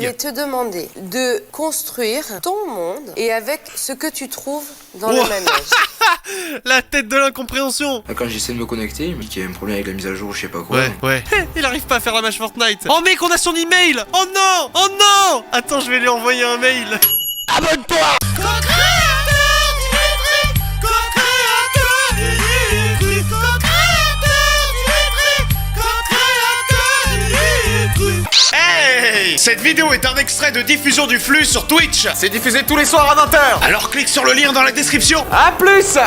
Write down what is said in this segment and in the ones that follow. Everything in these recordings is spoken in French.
voulais te demander de construire ton monde et avec ce que tu trouves dans le manège. La tête de l'incompréhension. Quand j'essaie de me connecter, il me dit qu'il y a un problème avec la mise à jour ou je sais pas quoi. Ouais. Il arrive pas à faire la match Fortnite. Oh mec, on a son email. Oh non. Attends, je vais lui envoyer un mail. Abonne-toi. Hey! Cette vidéo est un extrait de diffusion du flux sur Twitch. C'est diffusé tous les soirs à 20h. Alors clique sur le lien dans la description. A plus!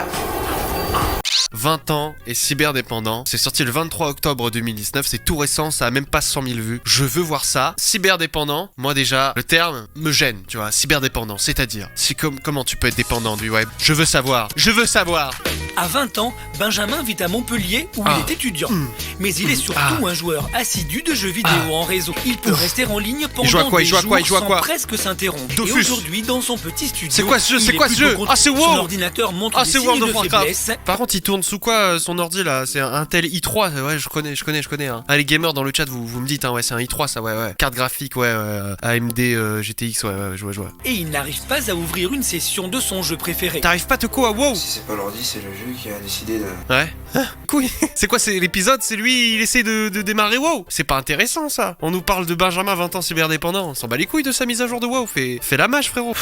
20 ans et cyberdépendant. C'est sorti le 23 octobre 2019. C'est tout récent, ça a même pas 100 000 vues. Je veux voir ça. Cyberdépendant, moi déjà, le terme me gêne, tu vois. Cyberdépendant, c'est-à-dire, comment tu peux être dépendant du web? Je veux savoir. À 20 ans, Benjamin vit à Montpellier où il est étudiant. Mais il est surtout un joueur assidu de jeux vidéo en réseau. Il peut rester en ligne pendant des jours sans presque s'interrompre. Et aujourd'hui, dans son petit studio, c'est quoi ce jeu? Ah, c'est WoW! Son ordinateur montre des signes de faiblesse. Par contre, il tourne sous quoi son ordi là? C'est un Intel i3, ouais, je connais. Hein. Ah, les gamers dans le chat, vous me dites, hein, ouais, c'est un i3 ça, ouais. Carte graphique, ouais, AMD GTX, ouais, je vois. Et il n'arrive pas à ouvrir une session de son jeu préféré. T'arrives pas à te quoi à WoW? Si c'est pas l'ordi, c'est le jeu qui a décidé de... Ouais. Couille. C'est quoi, c'est l'épisode? C'est lui, il essaie de démarrer WoW. C'est pas intéressant ça. On nous parle de Benjamin 20 ans cyberdépendant. On s'en bat les couilles de sa mise à jour de WoW. Fais la mage, frérot.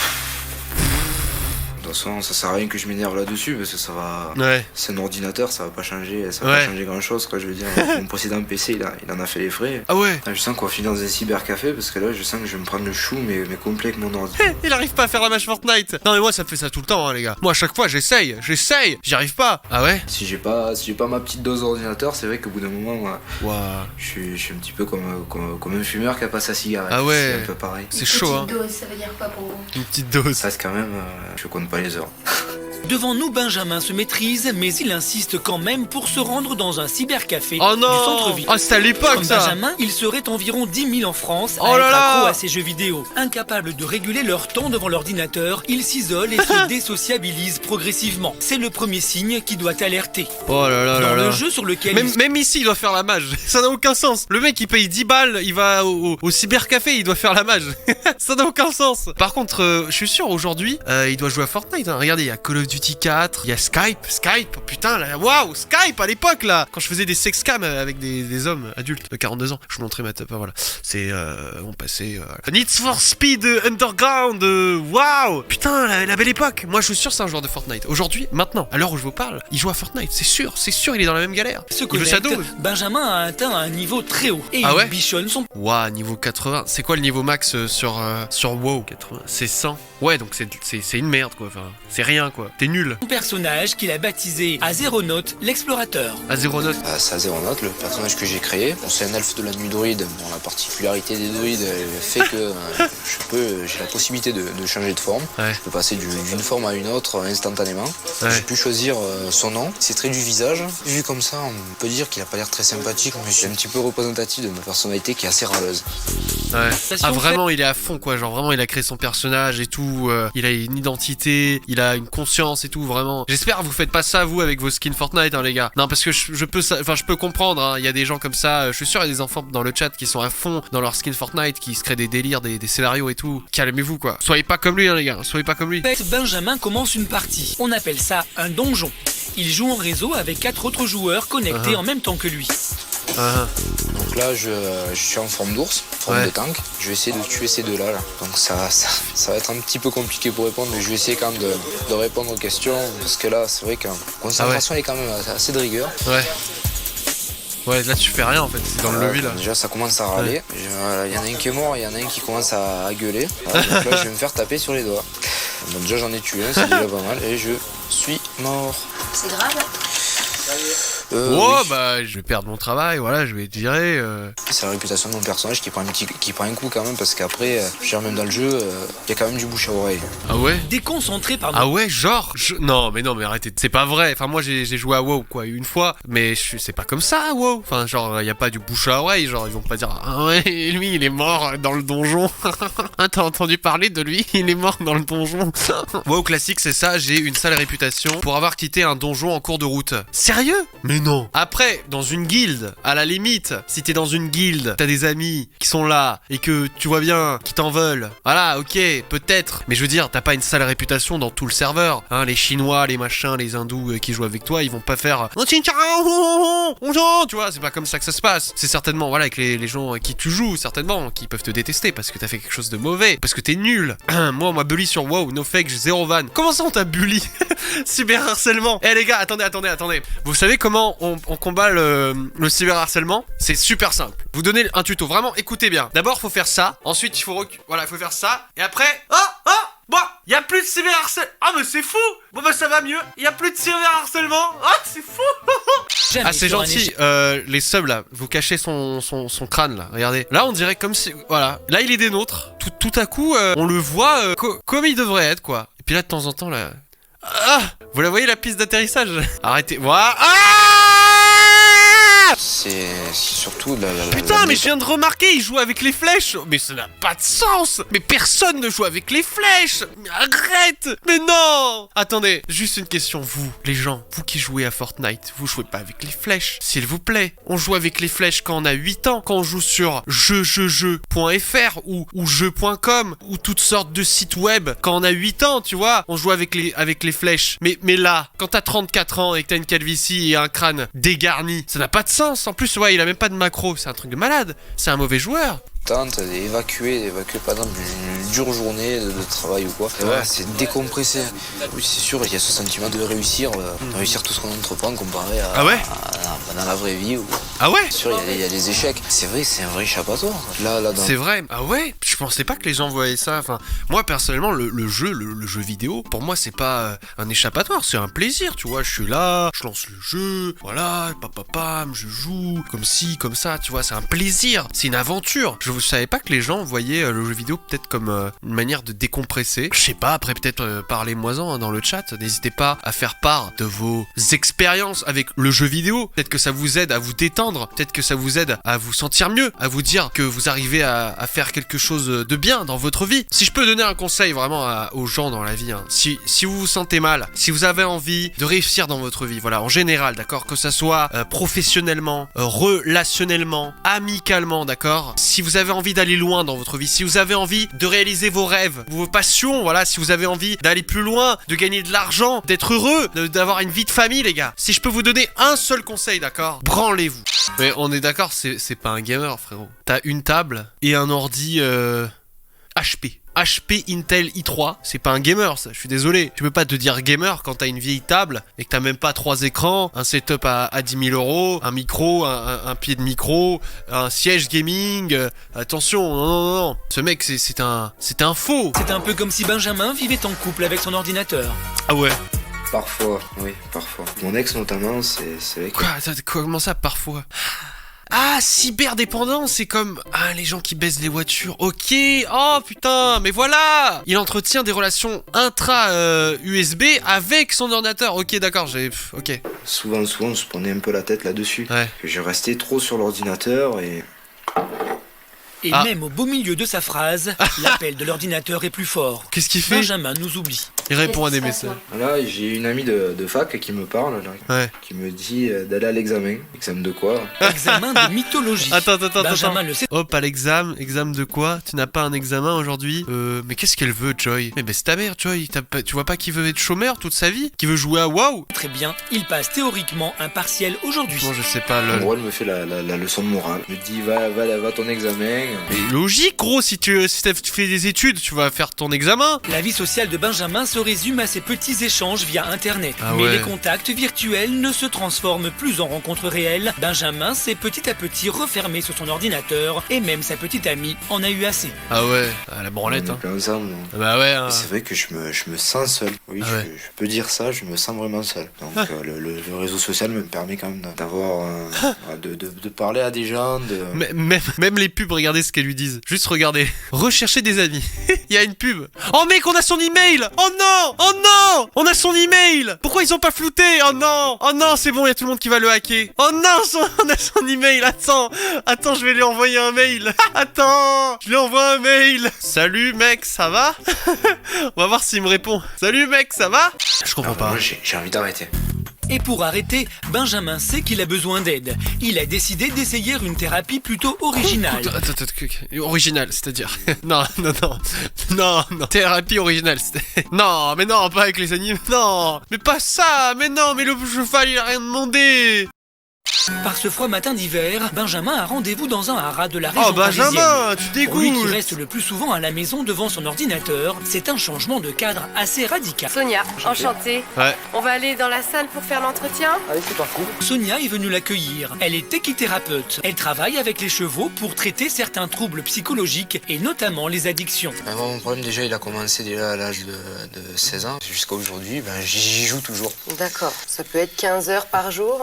De toute façon, ça sert à rien que je m'énerve là-dessus parce que ça va. Ouais. C'est un ordinateur, ça va pas changer, grand-chose, quoi. Je veux dire, mon précédent PC, il en a fait les frais. Ah ouais. Je sens qu'on va finir dans un cybercafé parce que là, je sens que je vais me prendre le chou, mais complet avec mon ordi. Il arrive pas à faire la match Fortnite. Non mais moi, ça me fait ça tout le temps, hein, les gars. Moi, à chaque fois, j'essaye. J'y arrive pas. Ah ouais. Si j'ai pas ma petite dose d'ordinateur, c'est vrai qu'au bout d'un moment, moi, je suis un petit peu comme un fumeur qui a pas sa cigarette. Ah ouais. C'est un peu pareil. C'est chaud, hein. Une petite dose, ça veut dire quoi pour vous? Une petite dose. Ça reste quand même, je compte pas les heures. Devant nous, Benjamin se maîtrise, mais il insiste quand même pour se rendre dans un cybercafé du centre-ville. Oh, c'est à l'époque, Comme ça. Benjamin, il serait environ 10 000 en France à être accro à ces jeux vidéo. Incapables de réguler leur temps devant l'ordinateur, ils s'isolent et se désociabilisent progressivement. C'est le premier signe qui doit alerter. Oh là là dans là le là. jeu sur lequel Même ici, il doit faire la mage. Ça n'a aucun sens. Le mec, il paye 10 balles, il va au cybercafé, il doit faire la mage. Ça n'a aucun sens. Par contre, je suis sûr, aujourd'hui, il doit jouer à Fortnite. Hein. Regardez, il y a Call of Duty 4, il y a Skype, oh, putain, là, waouh, Skype à l'époque, là. Quand je faisais des sexcams avec des hommes adultes de 42 ans, je vous montrais ma top, voilà. C'est, on passait... Need for Speed Underground, waouh. Putain, la belle époque. Moi, je suis sûr c'est un joueur de Fortnite. Aujourd'hui, maintenant, à l'heure où je vous parle, il joue à Fortnite, c'est sûr, il est dans la même galère. Il veut sa dose. Benjamin a atteint un niveau très haut et il bichonne son... Waouh, niveau 80. C'est quoi le niveau max sur WoW? 80. C'est 100. Ouais, donc c'est une merde, quoi. Enfin, c'est rien, quoi. T'es nul. Son personnage qu'il a baptisé Azeronaut, l'explorateur. Azeronaut. C'est Azeronaut, le personnage que j'ai créé. Bon, c'est un elfe de la nuit druide. Bon, la particularité des druides fait que j'ai la possibilité de changer de forme. Ouais. Je peux passer d'une forme à une autre instantanément. Ouais. J'ai pu choisir son nom, ses traits du visage. Vu comme ça, on peut dire qu'il a pas l'air très sympathique, mais c'est un petit peu représentatif de ma personnalité qui est assez râleuse. Ouais. Ah, vraiment, il est à fond, quoi. Genre, vraiment, il a créé son personnage et tout. Il a une identité, il a une conscience et tout, vraiment. J'espère que vous faites pas ça, vous, avec vos skins Fortnite, hein, les gars. Non, parce que je peux comprendre, hein. Il y a des gens comme ça. Je suis sûr, il y a des enfants dans le chat qui sont à fond dans leur skin Fortnite, qui se créent des délires, des scénarios et tout. Calmez-vous, quoi. Soyez pas comme lui, hein, les gars. Soyez pas comme lui. Benjamin commence une partie. On appelle ça un donjon. Il joue en réseau avec 4 autres joueurs connectés en même temps que lui. Donc là, je suis en forme d'ours, forme de tank. Je vais essayer de tuer ces deux-là. Là. Donc ça va être un petit peu compliqué pour répondre, mais je vais essayer quand même de répondre aux questions. Parce que là, c'est vrai que la concentration elle est quand même assez de rigueur. Ouais, là tu fais rien en fait, c'est dans le lobby là. Déjà ça commence à râler. Il y en a un qui est mort, il y en a un qui commence à gueuler. Donc là je vais me faire taper sur les doigts. Bon, déjà j'en ai tué un, c'est déjà pas mal. Et je suis mort. C'est grave. Bah je vais perdre mon travail, voilà, je vais être viré. C'est la réputation de mon personnage qui prend un coup quand même, parce qu'après, même dans le jeu, il y a quand même du bouche à oreille. Ah ouais? Déconcentré par... Ah ouais, genre Non mais arrêtez, c'est pas vrai. Enfin moi j'ai joué à WoW quoi, une fois, mais c'est pas comme ça WoW. Enfin genre y a pas du bouche à oreille, genre ils vont pas dire ah ouais, lui il est mort dans le donjon. T'as entendu parler de lui? Il est mort dans le donjon. WoW classique c'est ça, j'ai une sale réputation pour avoir quitté un donjon en cours de route. Sérieux? Mais non. Après, dans une guilde, à la limite, si t'es dans une guilde, t'as des amis qui sont là et que tu vois bien qu'ils t'en veulent. Voilà, ok, peut-être. Mais je veux dire, t'as pas une sale réputation dans tout le serveur. Hein, les Chinois, les machins, les hindous qui jouent avec toi, ils vont pas faire... Tu vois, c'est pas comme ça que ça se passe. C'est certainement, voilà, avec les gens à qui tu joues, certainement, qui peuvent te détester parce que t'as fait quelque chose de mauvais, parce que t'es nul. Moi, on m'a bully sur WoW, no fake, j'ai 0 van. Comment ça on t'a bully? Cyberharcèlement. Eh les gars, attendez. Vous savez comment on combat le cyberharcèlement? C'est super simple. Vous donnez un tuto, vraiment, écoutez bien. D'abord, faut faire ça. Ensuite, il faut faire ça. Et après, bon, y a plus de cyberharcèlement. Ah mais c'est fou. Bon bah ça va mieux. Y a plus de cyberharcèlement. Ah c'est fou. Ah c'est gentil. Les subs là, vous cachez son crâne là. Regardez. Là on dirait comme si, voilà. Là il est des nôtres. Tout à coup, on le voit comme il devrait être quoi. Et puis là de temps en temps là. Ah, vous la voyez la piste d'atterrissage? Arrêtez. Voilà. Ah, c'est surtout putain, mais je viens de remarquer, il joue avec les flèches. Mais ça n'a pas de sens. Mais personne ne joue avec les flèches. Mais arrête. Mais non. Attendez, juste une question. Vous, les gens, vous qui jouez à Fortnite, vous jouez pas avec les flèches, s'il vous plaît. On joue avec les flèches quand on a 8 ans, quand on joue sur jeu.fr ou jeu.com ou toutes sortes de sites web. Quand on a 8 ans, tu vois, on joue avec les flèches. Mais là, quand t'as 34 ans et que t'as une calvitie et un crâne dégarni, ça n'a pas de sens. En plus, ouais, il a même pas de macro, c'est un truc de malade. C'est un mauvais joueur. Tente d'évacuer par exemple une dure journée de travail ou quoi. Et ouais, c'est décompressé. Oui, c'est sûr, il y a ce sentiment de réussir tout ce qu'on entreprend comparé à, dans la vraie vie. Ah ouais. C'est sûr, il y a des échecs. C'est vrai, c'est un vrai échappatoire. Là, c'est vrai. Ah ouais. Je pensais pas que les gens voyaient ça. Enfin, moi personnellement, le jeu vidéo, pour moi, c'est pas un échappatoire, c'est un plaisir. Tu vois, je suis là, je lance le jeu, voilà, pam, je joue comme ci, comme ça. Tu vois, c'est un plaisir, c'est une aventure. Je savais pas que les gens voyaient le jeu vidéo peut-être comme une manière de décompresser. Je sais pas, après peut-être parlez-moi-en dans le chat. N'hésitez pas à faire part de vos expériences avec le jeu vidéo. Peut-être que ça vous aide à vous détendre. Peut-être que ça vous aide à vous sentir mieux, à vous dire que vous arrivez à faire quelque chose de bien dans votre vie. Si je peux donner un conseil vraiment aux gens dans la vie, hein, si vous vous sentez mal, si vous avez envie de réussir dans votre vie, voilà, en général, d'accord, que ça soit professionnellement, relationnellement, amicalement, d'accord, si vous avez envie d'aller loin dans votre vie, si vous avez envie de réaliser vos rêves, vos passions, voilà, si vous avez envie d'aller plus loin, de gagner de l'argent, d'être heureux, d'avoir une vie de famille, les gars. Si je peux vous donner un seul conseil, d'accord, branlez-vous. Mais on est d'accord, c'est pas un gamer, frérot. T'as une table et un ordi HP Intel i3, c'est pas un gamer ça, je suis désolé. Tu peux pas te dire gamer quand t'as une vieille table et que t'as même pas 3 écrans, un setup à 10 000 €, un micro, un pied de micro, un siège gaming. Attention, non. Ce mec, c'est un faux. C'est un peu comme si Benjamin vivait en couple avec son ordinateur. Ah ouais. Parfois, oui, parfois. Mon ex notamment, c'est vrai que... Quoi, comment ça parfois? Ah, cyberdépendant, c'est comme... Ah, les gens qui baissent les voitures, ok. Oh, putain, mais voilà. Il entretient des relations intra-USB avec son ordinateur. Ok, d'accord, ok. Souvent, on se prenait un peu la tête là-dessus. Ouais. Je restais trop sur l'ordinateur et... Et même au beau milieu de sa phrase, l'appel de l'ordinateur est plus fort. Qu'est-ce qu'il fait? Benjamin nous oublie. Il répond à des messages. Là, j'ai une amie de fac qui me parle, là, qui me dit d'aller à l'examen. Examen de quoi? Examen de mythologie. Attends. Benjamin le sait. Hop, à l'examen. Examen de quoi? Tu n'as pas un examen aujourd'hui? Mais qu'est-ce qu'elle veut, Joy? Mais baisse ta mère, Joy. Tu vois pas qu'il veut être chômeur toute sa vie? Qu'il veut jouer à WoW? Très bien, il passe théoriquement un partiel aujourd'hui. Bon, je sais pas. En gros, elle me fait la leçon de morale. Elle me dit, va ton examen. Mais logique, gros, si tu fais des études, tu vas faire ton examen. La vie sociale de Benjamin se résume à ses petits échanges via internet. Mais les contacts virtuels ne se transforment plus en rencontres réelles. Benjamin s'est petit à petit refermé sur son ordinateur et même sa petite amie en a eu assez. Ah ouais, la branlette, hein. Bah ouais, hein. C'est vrai que je me sens seul. Oui, je peux dire ça, je me sens vraiment seul. Donc le réseau social me permet quand même d'avoir de parler à des gens. Même les pubs, regardez ce qu'elles lui disent. Juste regardez. Rechercher des amis. Il y a une pub. Oh mec, on a son email. Oh non. On a son email. Pourquoi ils ont pas flouté? Oh non, c'est bon, il y a tout le monde qui va le hacker. Oh non, on a son email. Attends, je vais lui envoyer un mail. Attends, je lui envoie un mail. Salut mec, ça va? On va voir s'il me répond. Salut mec, ça va? Je comprends pas. Moi, j'ai envie d'arrêter. Et pour arrêter, Benjamin sait qu'il a besoin d'aide. Il a décidé d'essayer une thérapie plutôt originale. Original, c'est-à-dire. Non. Thérapie originale, non, mais non, pas avec les animaux. Non, mais pas ça. Mais non, mais le cheval, il a rien demandé. Par ce froid matin d'hiver, Benjamin a rendez-vous dans un haras de la région Oh Benjamin, parisienne. tu dégoûtes. Pour lui qui reste le plus souvent à la maison devant son ordinateur, c'est un changement de cadre assez radical. Sonia, enchantée. Ouais. On va aller dans la salle pour faire l'entretien. Allez, c'est parti. Sonia est venue l'accueillir. Elle est équithérapeute. Elle travaille avec les chevaux pour traiter certains troubles psychologiques et notamment les addictions. Moi, mon problème déjà, il a commencé déjà à l'âge de 16 ans. Jusqu'à aujourd'hui, j'y joue toujours. D'accord. Ça peut être 15 heures par jour,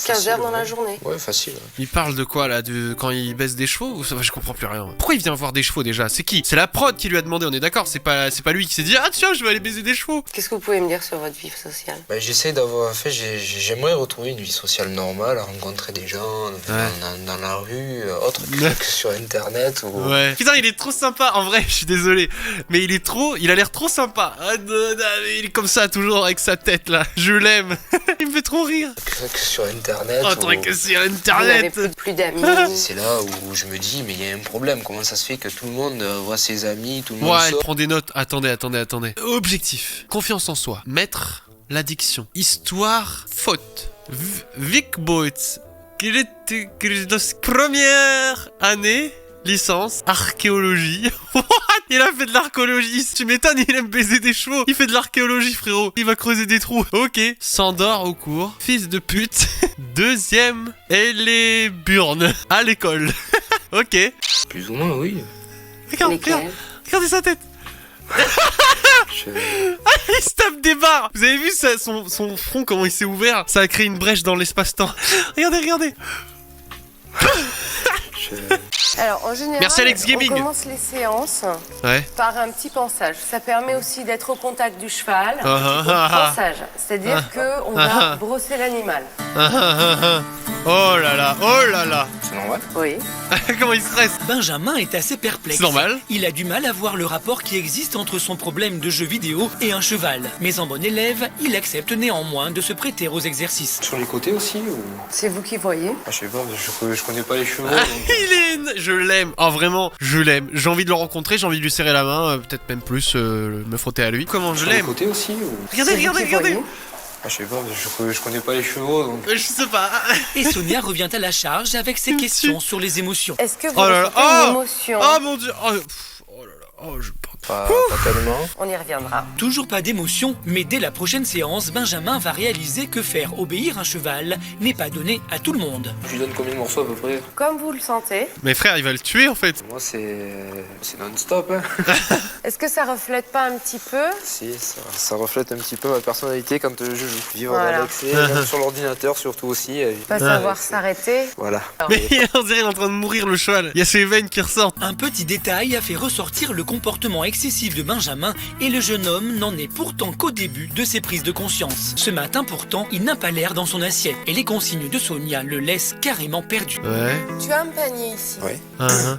15 heures dans la journée. Ouais, facile. Il parle de quoi là, de quand il baisse des chevaux ou ça, je comprends plus rien. Pourquoi il vient voir des chevaux déjà? C'est qui? C'est la prod qui lui a demandé, on est d'accord? C'est pas lui qui s'est dit ah tiens je vais aller baiser des chevaux. Qu'est-ce que vous pouvez me dire sur votre vie sociale? J'essaie d'avoir fait, j'aimerais retrouver une vie sociale normale, rencontrer des gens dans la rue, autre que sur internet ou... Ouais. Putain il est trop sympa, en vrai je suis désolé. Mais il a l'air trop sympa. Il est comme ça toujours avec sa tête là. Je l'aime. Il me fait trop rire. Que sur internet. Que sur Vous internet. n'avez plus d'amis. C'est là où je me dis, mais il y a un problème. Comment ça se fait que tout le monde voit ses amis, tout le monde Ouais, elle sort. prend des notes. Attendez. Objectif. Confiance en soi. Maître. L'addiction. Histoire. Faute. Vic Boitz. Première année. Licence. Archéologie. What? Il a fait de l'archéologie. Tu m'étonnes, il aime baiser des chevaux. Il fait de l'archéologie, frérot. Il va creuser des trous. Ok. S'endort au cours. Fils de pute. Deuxième. Et les burnes. À l'école. Ok. Plus ou moins, oui. Regardez sa tête. Il se tape des barres. Vous avez vu ça, son front, comment il s'est ouvert? Ça a créé une brèche dans l'espace-temps. Regardez. Alors, en général, Merci, Alex Gaming. on commence les séances Ouais. par un petit pansage. Ça permet aussi d'être au contact du cheval. Ah. Pansage, c'est-à-dire qu'on va brosser l'animal. Oh là là. C'est normal. Oui. Comment il stresse. Benjamin est assez perplexe. C'est normal. Il a du mal à voir le rapport qui existe entre son problème de jeu vidéo et un cheval. Mais en bon élève, il accepte néanmoins de se prêter aux exercices. Sur les côtés aussi ou... C'est vous qui voyez. Je sais pas, je connais pas les chevaux. Je l'aime. Oh vraiment, je l'aime. J'ai envie de le rencontrer, j'ai envie de lui serrer la main, peut-être même plus me frotter à lui. Comment je Sur les l'aime. côtés aussi ou... Regardez. Je sais pas, je connais pas les chevaux donc... Je sais pas. Et Sonia revient à la charge avec ses questions sur les émotions. Est-ce que vous Oh là là. ressentez une émotion? Oh mon dieu. Oh là là. Oh je... Pas tellement. On y reviendra. Toujours pas d'émotion, mais dès la prochaine séance, Benjamin va réaliser que faire obéir un cheval n'est pas donné à tout le monde. Tu donnes combien de morceaux à peu près? Comme vous le sentez, Mais frère, il va le tuer en fait. Moi c'est non-stop. Hein. est-ce que ça reflète pas un petit peu? Si, ça reflète un petit peu ma personnalité quand je joue. Vivre Voilà. à l'excès, même sur l'ordinateur surtout aussi. Pas savoir s'arrêter. Voilà. Mais on dirait qu'il est en train de mourir le cheval. Il y a ses veines qui ressortent. Un petit détail a fait ressortir le comportement excessif de Benjamin et le jeune homme n'en est pourtant qu'au début de ses prises de conscience. Ce matin pourtant, il n'a pas l'air dans son assiette et les consignes de Sonia le laissent carrément perdu. Ouais. Tu as un panier ici, Ouais.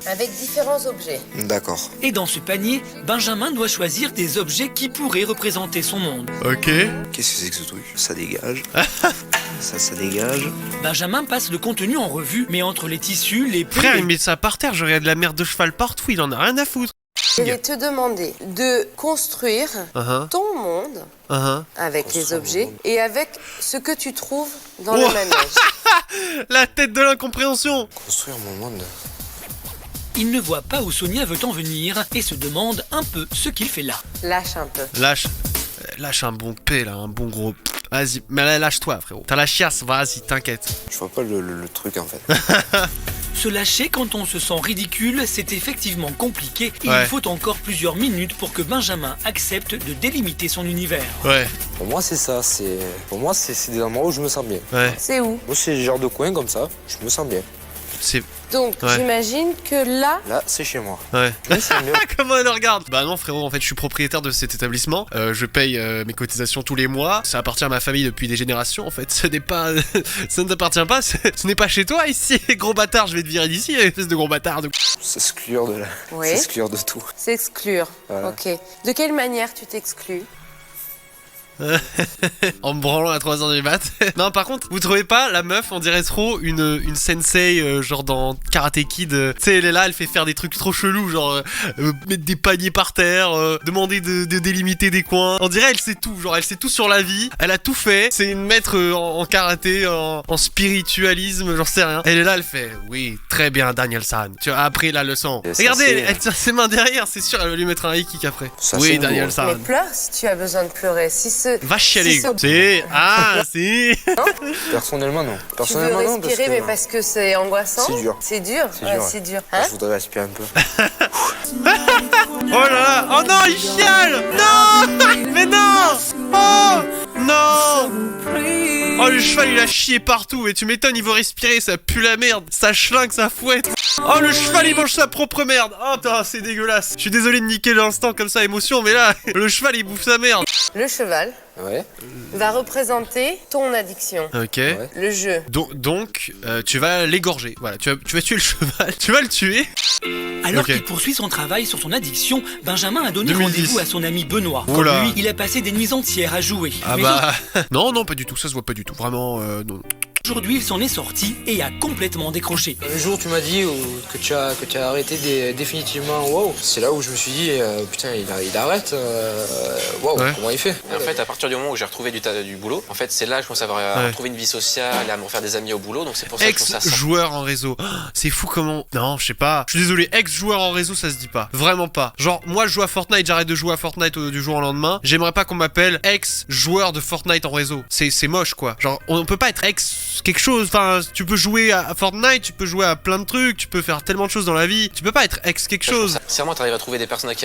avec différents objets. D'accord. Et dans ce panier, Benjamin doit choisir des objets qui pourraient représenter son monde. Ok. Qu'est-ce que c'est que ce truc? Ça dégage. ça dégage. Benjamin passe le contenu en revue, mais entre les tissus, les Frère, il PV, met ça par terre, j'aurais de la merde de cheval partout, il en a rien à foutre. Je vais te demander de construire ton monde avec les Construire objets mon monde. et avec ce que tu trouves dans Oh. le manège. La tête de l'incompréhension. Construire mon monde. il ne voit pas où Sonia veut en venir et se demande un peu ce qu'il fait là. Lâche un peu. Lâche un bon P là, un bon gros... Vas-y, mais là, lâche-toi frérot. T'as la chiasse, vas-y, t'inquiète. Je vois pas le truc en fait. Se lâcher quand on se sent ridicule, c'est effectivement compliqué et Ouais. il faut encore plusieurs minutes pour que Benjamin accepte de délimiter son univers. Ouais, Pour moi c'est ça. Pour moi c'est des endroits où je me sens bien. ouais, C'est où? Moi c'est le genre de coin comme ça. Je me sens bien. c'est... Donc, Ouais. j'imagine que là, Là c'est chez moi. Ouais. Je me sens bien. Comment elle le regarde? Bah non frérot, en fait je suis propriétaire de cet établissement, je paye mes cotisations tous les mois, ça appartient à ma famille depuis des générations en fait, ce n'est pas... ça ne t'appartient pas, ce n'est pas chez toi ici, gros bâtard, je vais te virer d'ici, espèce de gros bâtard de... S'exclure de Oui. s'exclure de tout. s'exclure. Voilà. Ok. De quelle manière tu t'exclus? En me branlant à 3h du mat. Non, par contre, vous trouvez pas la meuf, on dirait trop une sensei, genre dans Karate Kid. Tu sais, elle est là, elle fait faire des trucs trop chelous, genre mettre des paniers par terre, demander de délimiter des coins. On dirait elle sait tout, genre elle sait tout sur la vie, elle a tout fait. C'est une maître en karaté, en spiritualisme, j'en sais rien. Elle est là, elle fait oui, très bien, Daniel-san. Tu as appris la leçon. Regardez, elle tient ses mains derrière, c'est sûr, elle va lui mettre un high kick après. Ça, oui, c'est Daniel-san. Mais pleure si tu as besoin de pleurer. Va chialer. Si. Ah, si. Personnellement, non. Tu veux Personnellement, non. respirer, mais parce que c'est angoissant. C'est dur. C'est dur. Ouais, c'est dur. Hein? Je voudrais respirer un peu. Oh là là. Oh non, il chiale. Non. Mais non. Oh non. Oh, le cheval il a chié partout. Et tu m'étonnes, il veut respirer, ça pue la merde. Ça schlingue, ça fouette. Oh, le cheval il mange sa propre merde. Oh putain, c'est dégueulasse. Je suis désolé de niquer l'instant comme ça, émotion, mais là, le cheval il bouffe sa merde. Le cheval Ouais. va représenter ton addiction. Ok. Ouais. Le jeu. Donc, tu vas l'égorger. Voilà, tu vas tuer le cheval. Tu vas le tuer. Alors Ok. qu'il poursuit son travail sur son addiction, Benjamin a donné 2010. rendez-vous à son ami Benoît. Oula. Comme lui, il a passé des nuits entières à jouer. Ah Mais bah. Non, non, pas du tout. Ça se voit pas du tout. Vraiment, non. aujourd'hui, il s'en est sorti et a complètement décroché. Le jour où tu m'as dit que tu as arrêté définitivement, waouh, c'est là où je me suis dit, putain, il arrête, waouh, Ouais. comment il fait? Et en fait, à partir du moment où j'ai retrouvé du boulot, en fait, c'est là que je commence à avoir retrouvé une vie sociale et à me refaire des amis au boulot. Donc c'est pour ça que je commence à sortir. Ex-joueur en réseau. Oh, c'est fou comment. Non, je sais pas. Je suis désolé, ex-joueur en réseau, ça se dit pas. Vraiment pas. Genre, moi, je joue à Fortnite, j'arrête de jouer à Fortnite du jour au lendemain. J'aimerais pas qu'on m'appelle ex-joueur de Fortnite en réseau. C'est moche, quoi. Genre, on peut pas être ex quelque chose. Enfin, tu peux jouer à Fortnite, tu peux jouer à plein de trucs, tu peux faire tellement de choses dans la vie. Tu peux pas être ex quelque chose. Si vraiment tu arrives à trouver des personnes à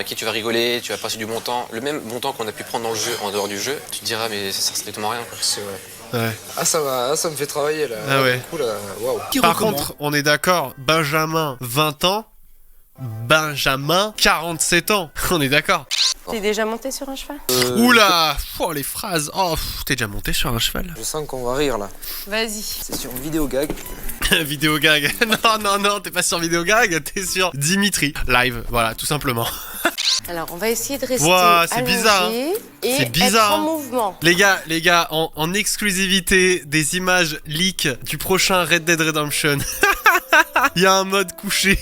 qui tu vas rigoler, tu vas passer du bon temps, le même bon temps qu'on a pu prendre dans le jeu, en dehors du jeu, tu te diras mais ça sert strictement à rien, quoi. C'est vrai. Ouais. Ah, ça me fait travailler là. Ah ouais. Du coup, là, waouh. Qui Par recommande. contre, on est d'accord, Benjamin, 20 ans. Benjamin, 47 ans. On est d'accord. T'es déjà monté sur un cheval? Oula, oh, les phrases. Oh, t'es déjà monté sur un cheval. Je sens qu'on va rire là. Vas-y. C'est sur une vidéo gag. Vidéo gag. Non, t'es pas sur vidéo gag, t'es sur Dimitri. Live, voilà, tout simplement. Alors, on va essayer de rester Ouah, c'est allongé bizarre, et C'est bizarre, être en hein. mouvement. Les gars, en exclusivité, des images leak du prochain Red Dead Redemption. Il y a un mode couché.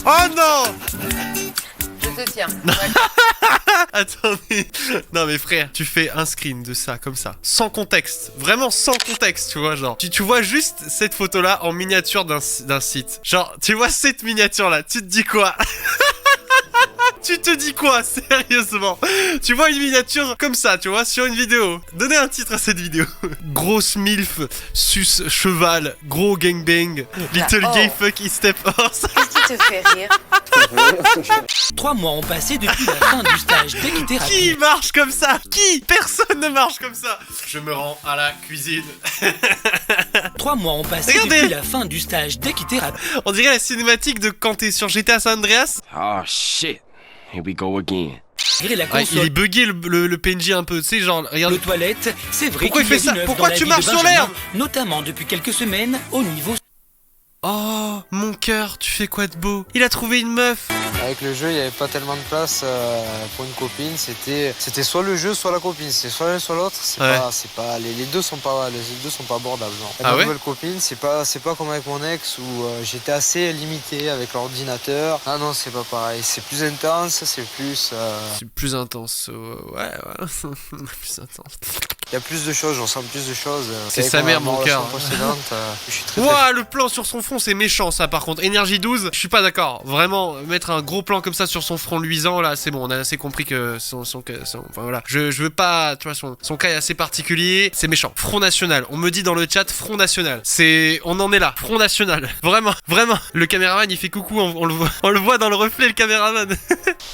Oh non! Je te tiens. Attendez. Non mais frère, tu fais un screen de ça comme ça, sans contexte, vraiment sans contexte, tu vois, genre. Tu vois juste cette photo là en miniature d'un site. Genre, tu vois cette miniature là, tu te dis quoi? Tu te dis quoi, sérieusement? Tu vois une miniature comme ça, tu vois, sur une vidéo. Donnez un titre à cette vidéo. Grosse milf, sus cheval, gros gangbang, little gay fucky step horse. Qu'est-ce qui te fait rire? 3 mois ont passé depuis la fin du stage d'équithérapie. Qui marche comme ça? Qui? Personne ne marche comme ça. Je me rends à la cuisine. 3 mois ont passé Regardez. depuis la fin du stage d'équithérapie. On dirait la cinématique de quand t'es sur GTA San Andreas. Oh shit. Here we go again. Malgré la Ouais, il console, est bugué le PNJ un peu, tu sais, genre, regarde. le toilette, c'est vrai Pourquoi qu'il il y a fait ça? du neuf Pourquoi dans la tu vie marches de sur Benjamin, l'herbe? notamment depuis quelques semaines au niveau. Oh, mon cœur, tu fais quoi de beau? Il a trouvé une meuf. Avec le jeu, il n'y avait pas tellement de place pour une copine. C'était soit le jeu, soit la copine. C'est soit l'un, soit l'autre. Les deux sont pas abordables. Genre. Avec Ah ma ouais? nouvelle copine, c'est pas comme avec mon ex où j'étais assez limité avec l'ordinateur. Ah non, c'est pas pareil. C'est plus intense, c'est plus. C'est plus intense, ouais. Plus intense. Il y a plus de choses, j'en sens plus de choses. C'est Qu'avec sa ma mère, mon relation cœur. précédente, je suis très. Ouah, le plan sur son front, c'est méchant, ça, par contre. Énergie 12, je suis pas d'accord. Vraiment, mettre un gros plan comme ça sur son front luisant, là, c'est bon, on a assez compris que enfin voilà. Je veux pas, tu vois, son cas est assez particulier, c'est méchant. Front National, on me dit dans le chat, Front National. On en est là, Front National. Vraiment. Le caméraman, il fait coucou, on le voit dans le reflet, le caméraman.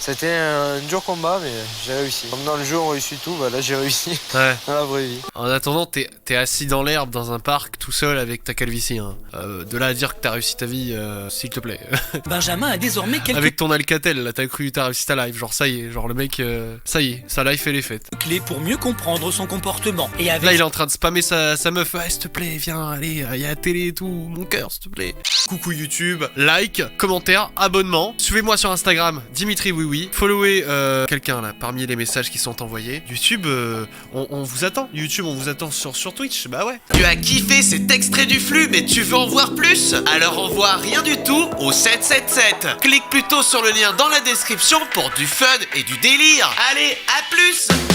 C'était un dur combat, mais j'ai réussi. Comme dans le jeu, on réussit tout, bah là, j'ai réussi Ouais. dans la vraie vie. En attendant, t'es assis dans l'herbe dans un parc tout seul avec ta calvitie. Hein. De là à dire que t'as réussi ta vie, s'il te plaît. Benjamin a désormais quelques Avec ton Alcatel, là, t'as cru t'as réussi ta life. Genre, ça y est, genre le mec, ça y est, sa life elle est faite. clés pour mieux comprendre son comportement. Et avec Là, il est en train de spammer sa meuf. Ah, s'il te plaît, viens, allez, il y a la télé et tout, mon cœur, s'il te plaît. coucou YouTube, like, commentaire, abonnement. Suivez-moi sur Instagram, Dimitri Oui. Followez quelqu'un là, parmi les messages qui sont envoyés. YouTube, on vous attend. YouTube, on vous attend sur Twitch, bah ouais. Tu as kiffé cet extrait du flux, mais tu veux en voir plus? Alors envoie rien du tout au 777. Clique plutôt sur le lien dans la description pour du fun et du délire. Allez, à plus!